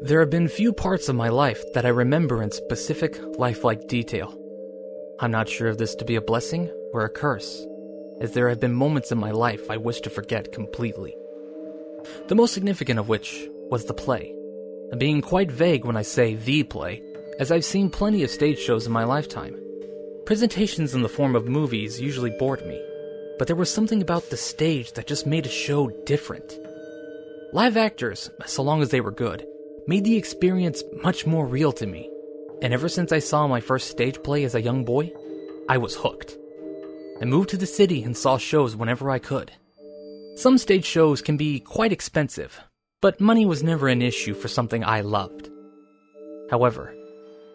There have been few parts of my life that I remember in specific, lifelike detail. I'm not sure if this to be a blessing or a curse, as there have been moments in my life I wish to forget completely. The most significant of which was the play. I'm being quite vague when I say the play, as I've seen plenty of stage shows in my lifetime. Presentations in the form of movies usually bored me, but there was something about the stage that just made a show different. Live actors, so long as they were good, made the experience much more real to me, and ever since I saw my first stage play as a young boy, I was hooked. I moved to the city and saw shows whenever I could. Some stage shows can be quite expensive, but money was never an issue for something I loved. However,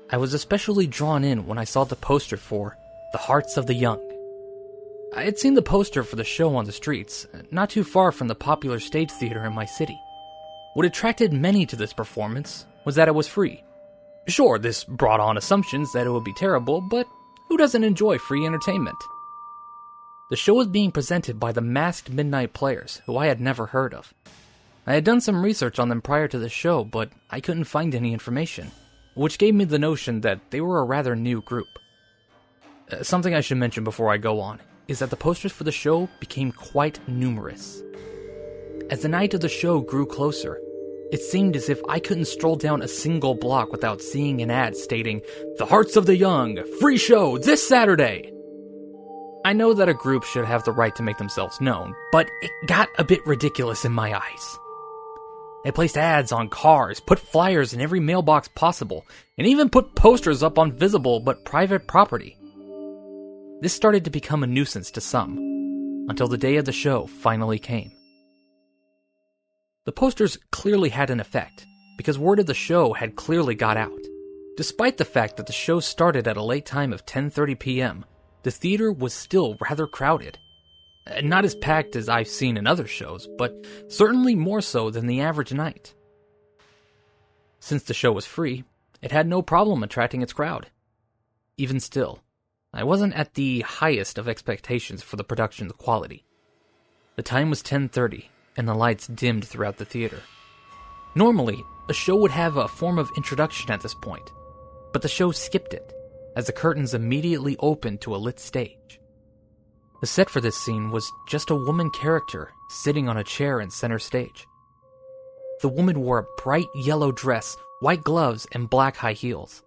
I was especially drawn in when I saw the poster for The Hearts of the Young. I had seen the poster for the show on the streets, not too far from the popular stage theater in my city. What attracted many to this performance was that it was free. Sure, this brought on assumptions that it would be terrible, but who doesn't enjoy free entertainment? The show was being presented by the Masked Midnight Players, who I had never heard of. I had done some research on them prior to the show, but I couldn't find any information, which gave me the notion that they were a rather new group. Something I should mention before I go on is that the posters for the show became quite numerous. As the night of the show grew closer, it seemed as if I couldn't stroll down a single block without seeing an ad stating, "The Hearts of the Young, free show this Saturday!" I know that a group should have the right to make themselves known, but it got a bit ridiculous in my eyes. They placed ads on cars, put flyers in every mailbox possible, and even put posters up on visible but private property. This started to become a nuisance to some, until the day of the show finally came. The posters clearly had an effect, because word of the show had clearly got out. Despite the fact that the show started at a late time of 10:30 p.m., the theater was still rather crowded. Not as packed as I've seen in other shows, but certainly more so than the average night. Since the show was free, it had no problem attracting its crowd. Even still, I wasn't at the highest of expectations for the production quality. The time was 10:30, and the lights dimmed throughout the theater. Normally, a show would have a form of introduction at this point, but the show skipped it, as the curtains immediately opened to a lit stage. The set for this scene was just a woman character sitting on a chair in center stage. The woman wore a bright yellow dress, white gloves, and black high heels.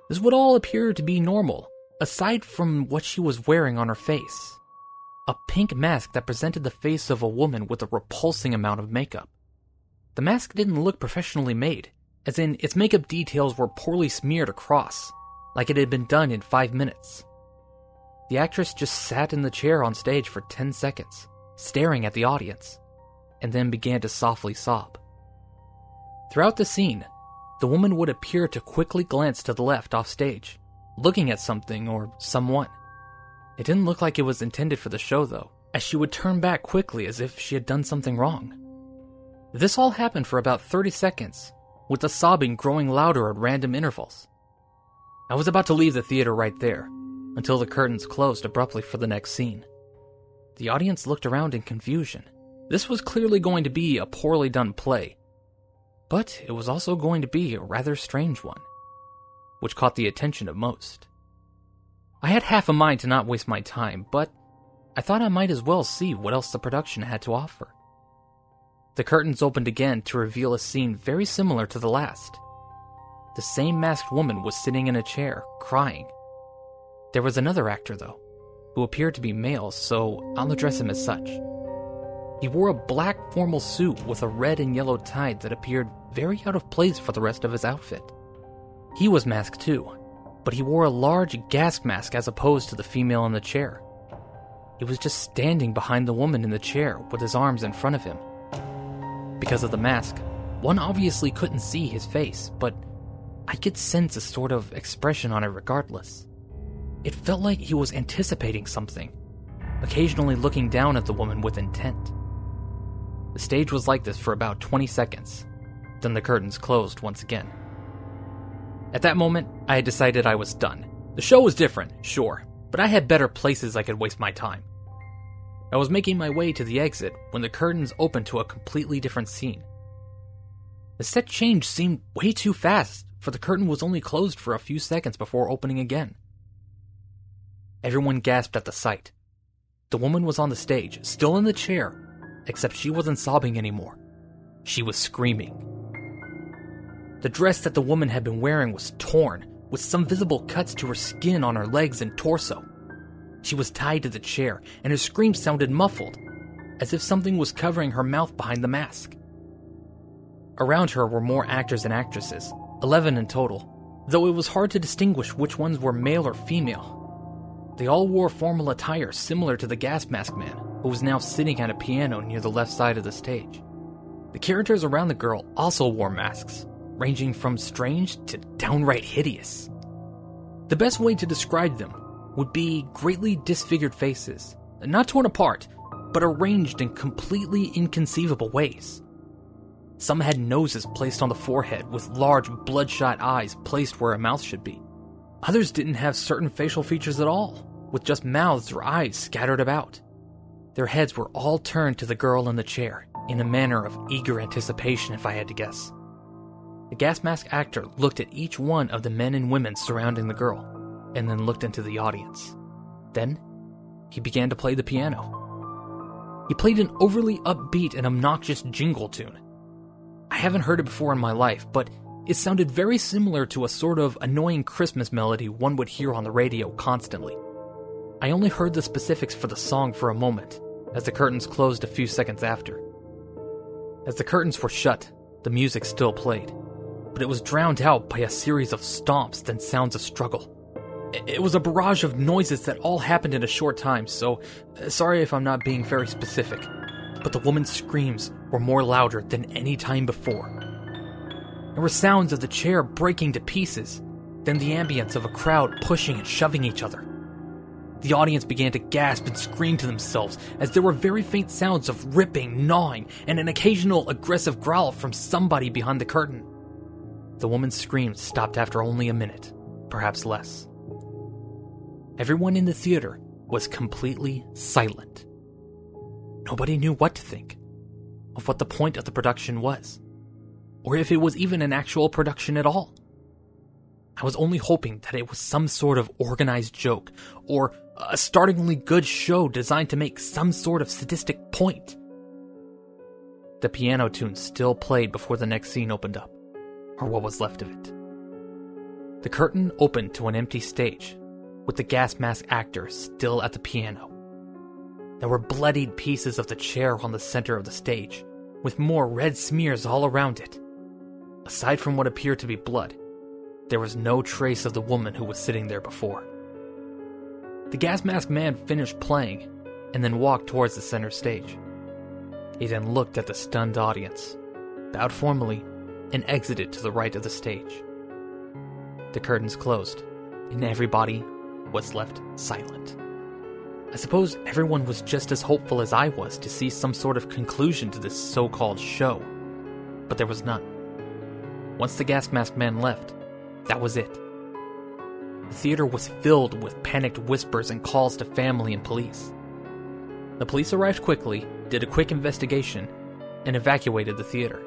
This would all appear to be normal, aside from what she was wearing on her face. A pink mask that presented the face of a woman with a repulsing amount of makeup. The mask didn't look professionally made, as in its makeup details were poorly smeared across, like it had been done in 5 minutes. The actress just sat in the chair on stage for 10 seconds, staring at the audience, and then began to softly sob. Throughout the scene, the woman would appear to quickly glance to the left off stage, looking at something or someone. It didn't look like it was intended for the show, though, as she would turn back quickly as if she had done something wrong. This all happened for about 30 seconds, with the sobbing growing louder at random intervals. I was about to leave the theater right there, until the curtains closed abruptly for the next scene. The audience looked around in confusion. This was clearly going to be a poorly done play, but it was also going to be a rather strange one, which caught the attention of most. I had half a mind to not waste my time, but I thought I might as well see what else the production had to offer. The curtains opened again to reveal a scene very similar to the last. The same masked woman was sitting in a chair, crying. There was another actor, though, who appeared to be male, so I'll address him as such. He wore a black formal suit with a red and yellow tie that appeared very out of place for the rest of his outfit. He was masked too, but he wore a large gas mask as opposed to the female in the chair. He was just standing behind the woman in the chair with his arms in front of him. Because of the mask, one obviously couldn't see his face, but I could sense a sort of expression on it regardless. It felt like he was anticipating something, occasionally looking down at the woman with intent. The stage was like this for about 20 seconds, then the curtains closed once again. At that moment, I had decided I was done. The show was different, sure, but I had better places I could waste my time. I was making my way to the exit when the curtains opened to a completely different scene. The set change seemed way too fast, for the curtain was only closed for a few seconds before opening again. Everyone gasped at the sight. The woman was on the stage, still in the chair, except she wasn't sobbing anymore. She was screaming. The dress that the woman had been wearing was torn, with some visible cuts to her skin on her legs and torso. She was tied to the chair, and her scream sounded muffled, as if something was covering her mouth behind the mask. Around her were more actors and actresses, 11 in total, though it was hard to distinguish which ones were male or female. They all wore formal attire similar to the gas mask man, who was now sitting at a piano near the left side of the stage. The characters around the girl also wore masks, ranging from strange to downright hideous. The best way to describe them would be greatly disfigured faces, not torn apart, but arranged in completely inconceivable ways. Some had noses placed on the forehead with large bloodshot eyes placed where a mouth should be. Others didn't have certain facial features at all, with just mouths or eyes scattered about. Their heads were all turned to the girl in the chair, in a manner of eager anticipation if I had to guess. The gas mask actor looked at each one of the men and women surrounding the girl, and then looked into the audience. Then, he began to play the piano. He played an overly upbeat and obnoxious jingle tune. I haven't heard it before in my life, but it sounded very similar to a sort of annoying Christmas melody one would hear on the radio constantly. I only heard the specifics for the song for a moment, as the curtains closed a few seconds after. As the curtains were shut, the music still played, but it was drowned out by a series of stomps and sounds of struggle. It was a barrage of noises that all happened in a short time, so sorry if I'm not being very specific, but the woman's screams were more louder than any time before. There were sounds of the chair breaking to pieces, then the ambience of a crowd pushing and shoving each other. The audience began to gasp and scream to themselves as there were very faint sounds of ripping, gnawing, and an occasional aggressive growl from somebody behind the curtain. The woman's screams stopped after only a minute, perhaps less. Everyone in the theater was completely silent. Nobody knew what to think, of what the point of the production was, or if it was even an actual production at all. I was only hoping that it was some sort of organized joke, or a startlingly good show designed to make some sort of sadistic point. The piano tune still played before the next scene opened up, or what was left of it. The curtain opened to an empty stage, with the gas mask actor still at the piano. There were bloodied pieces of the chair on the center of the stage, with more red smears all around it. Aside from what appeared to be blood, there was no trace of the woman who was sitting there before. The gas mask man finished playing, and then walked towards the center stage. He then looked at the stunned audience, bowed formally, and exited to the right of the stage. The curtains closed, and everybody was left silent. I suppose everyone was just as hopeful as I was to see some sort of conclusion to this so-called show, but there was none. Once the gas mask man left, that was it. The theater was filled with panicked whispers and calls to family and police. The police arrived quickly, did a quick investigation, and evacuated the theater.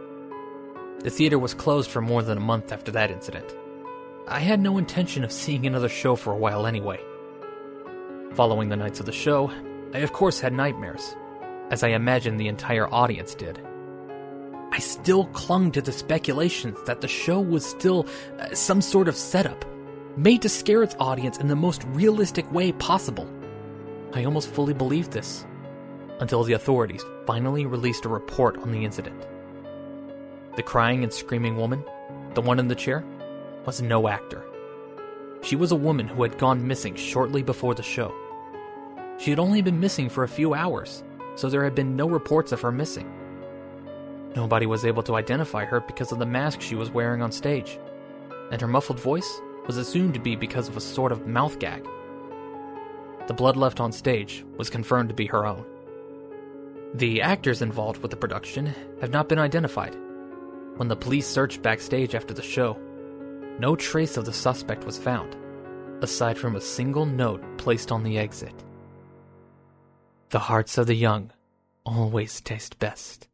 The theater was closed for more than a month after that incident. I had no intention of seeing another show for a while anyway. Following the nights of the show, I of course had nightmares, as I imagined the entire audience did. I still clung to the speculations that the show was still some sort of setup, made to scare its audience in the most realistic way possible. I almost fully believed this, until the authorities finally released a report on the incident. The crying and screaming woman, the one in the chair, was no actor. She was a woman who had gone missing shortly before the show. She had only been missing for a few hours, so there had been no reports of her missing. Nobody was able to identify her because of the mask she was wearing on stage, and her muffled voice was assumed to be because of a sort of mouth gag. The blood left on stage was confirmed to be her own. The actors involved with the production have not been identified. When the police searched backstage after the show, no trace of the suspect was found, aside from a single note placed on the exit. The hearts of the young always taste best.